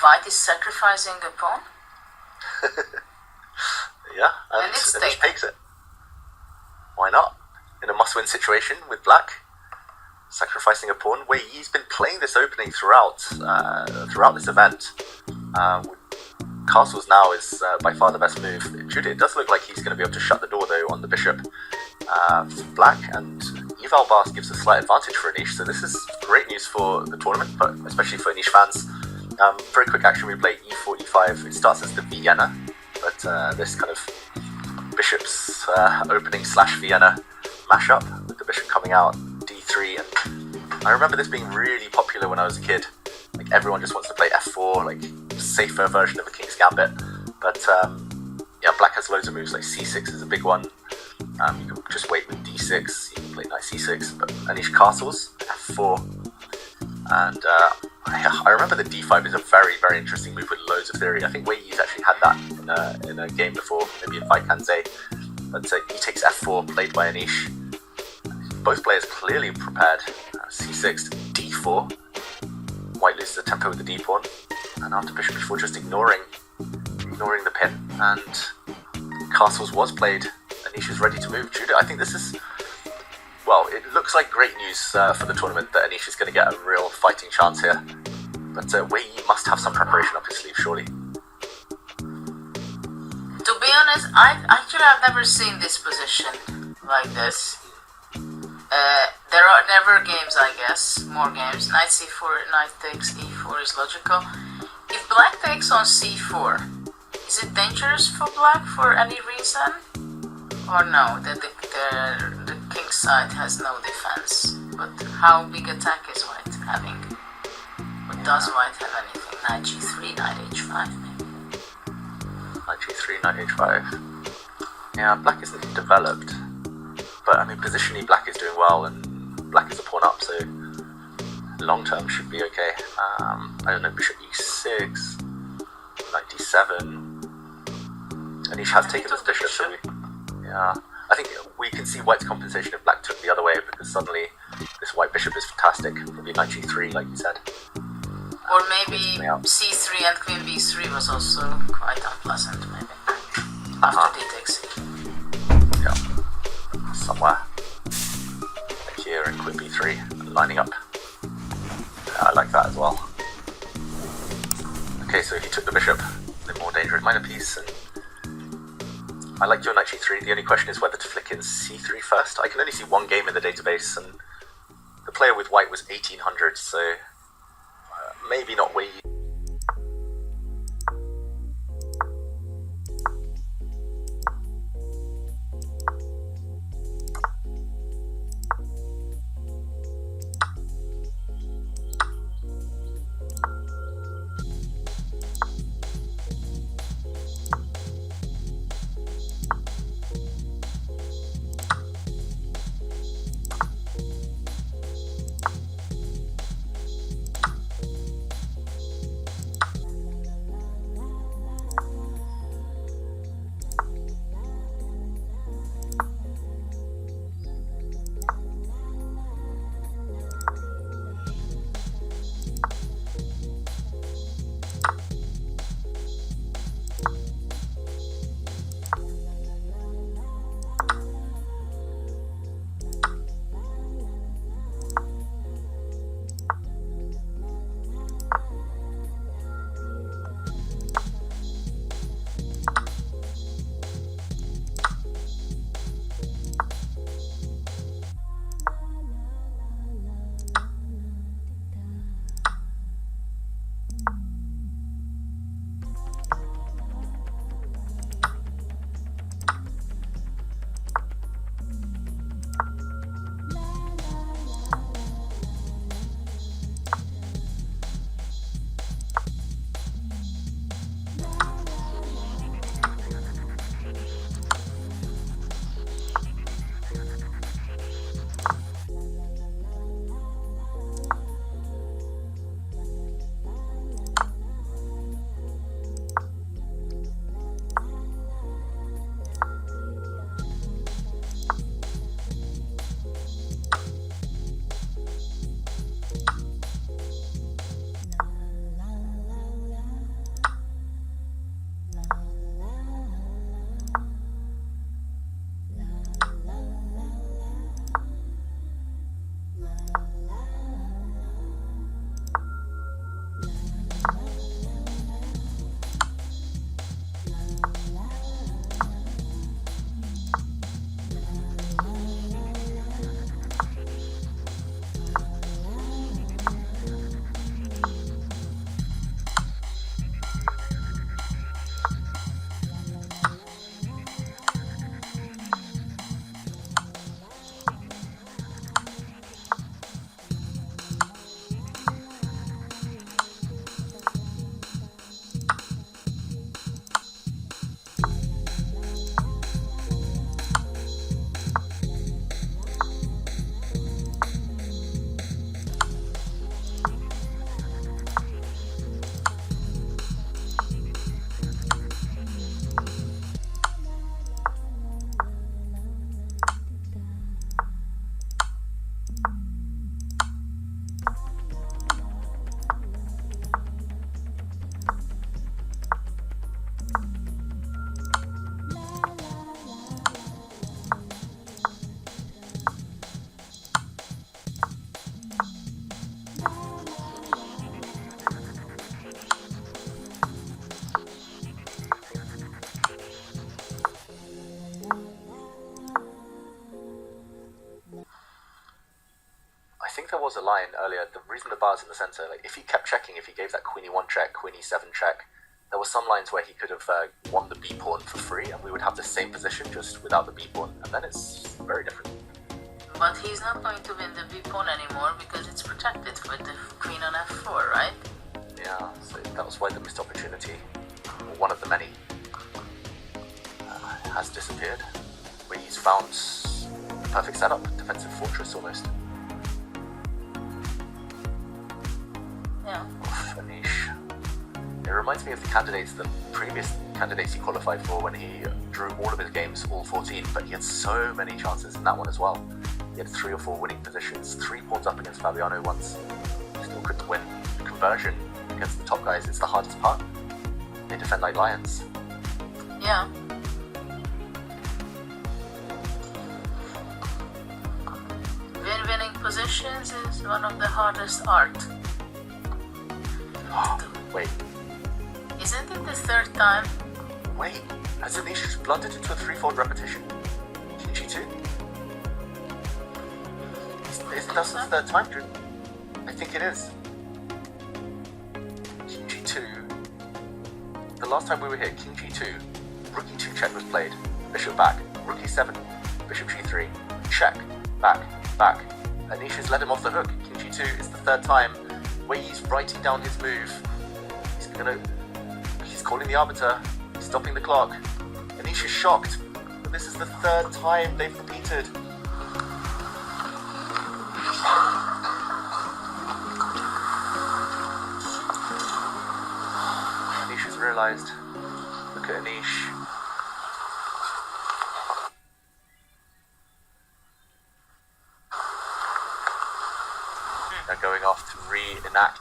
White is sacrificing a pawn? Yeah, and Anish takes it. Why not? In a must-win situation with black, sacrificing a pawn. Wei Yi's been playing this opening throughout this event. Castles now is by far the best move. It does look like he's going to be able to shut the door though on the bishop for black, and eval bars gives a slight advantage for Anish, so this is great news for the tournament, but especially for Anish fans. Very quick action replay, e4, e5. It starts as the Vienna, but this kind of bishop's opening / Vienna mashup with the bishop coming out, d3, and I remember this being really popular when I was a kid. Like everyone just wants to play f4, like safer version of a King's Gambit. But yeah, black has loads of moves, like c6 is a big one. You can just wait with d6, you can play knight c6, but Anish castles, f4. And I remember the d5 is a very, very interesting move with loads of theory. I think Wei Yi's actually had that in a game before, maybe in FIDE Candidates. But he takes f4, played by Anish. Both players clearly prepared. c6 to d4. White loses the tempo with the d-pawn, and after bishop e4 just ignoring the pin, and castles was played. Anish is ready to move. Judah, I think this is, well, it looks like great news for the tournament that Anish is going to get a real fighting chance here. But Wei Yi must have some preparation up his sleeve, surely. To be honest, I've never seen this position like this. There are never games, I guess, more games. Knight c4, knight takes e4 is logical. If black takes on c4, is it dangerous for black for any reason? Or no, that the king's side has no defense? But how big attack is white having? Or does white have anything? Knight g3, knight h5 maybe? Knight g3, knight h5. Yeah, black isn't developed. But I mean, positionally, black is doing well, and black is a pawn up, so long term should be okay. I don't know, bishop e6, knight d7. Anish has taken this bishop, so yeah. I think we can see white's compensation if black took the other way, because suddenly this white bishop is fantastic. Maybe knight g3, like you said. Or maybe c3 and queen b3 was also quite unpleasant, maybe. After d takes c. Yeah. Somewhere like here in queen b3 lining up. I like that as well. Okay, so he took the bishop, the more dangerous minor piece, and I like your knight g3. The only question is whether to flick in c3 first. I can only see one game in the database, and the player with white was 1800, so maybe not Wei Yi. was a line earlier. The reason the bar's in the center, like if he kept checking, if he gave that queen e1 check, queen e7 check, there were some lines where he could have won the b pawn for free, and we would have the same position just without the b pawn, and then it's very different. But he's not going to win the b pawn anymore because it's protected with the queen on f4, right? Yeah, so that was why the missed opportunity, or one of the many, has disappeared. Where he's found the perfect setup, defensive fortress almost. Yeah. Anish. It reminds me of the previous candidates he qualified for when he drew all of his games, all 14, but he had so many chances in that one as well. He had 3 or 4 winning positions, 3 pawns up against Fabiano once. Still couldn't win. The conversion against the top guys is the hardest part. They defend like lions. Yeah. Winning positions is one of the hardest art. Wait. Isn't it the 3rd time? Wait, has Anish just blundered into a 3-fold repetition? King g2? Isn't that the 3rd time, Drew? I think it is. King g2. The last time we were here, King g2, rook e2 check was played, bishop back, rook e7, bishop g3, check, back, back. Anish has let him off the hook. King g2 is the 3rd time. Wei's writing down his move. He's calling the arbiter, stopping the clock. Anish is shocked, but this is the 3rd time they've repeated. Anish has realized. Look at Anish. They're going off to reenact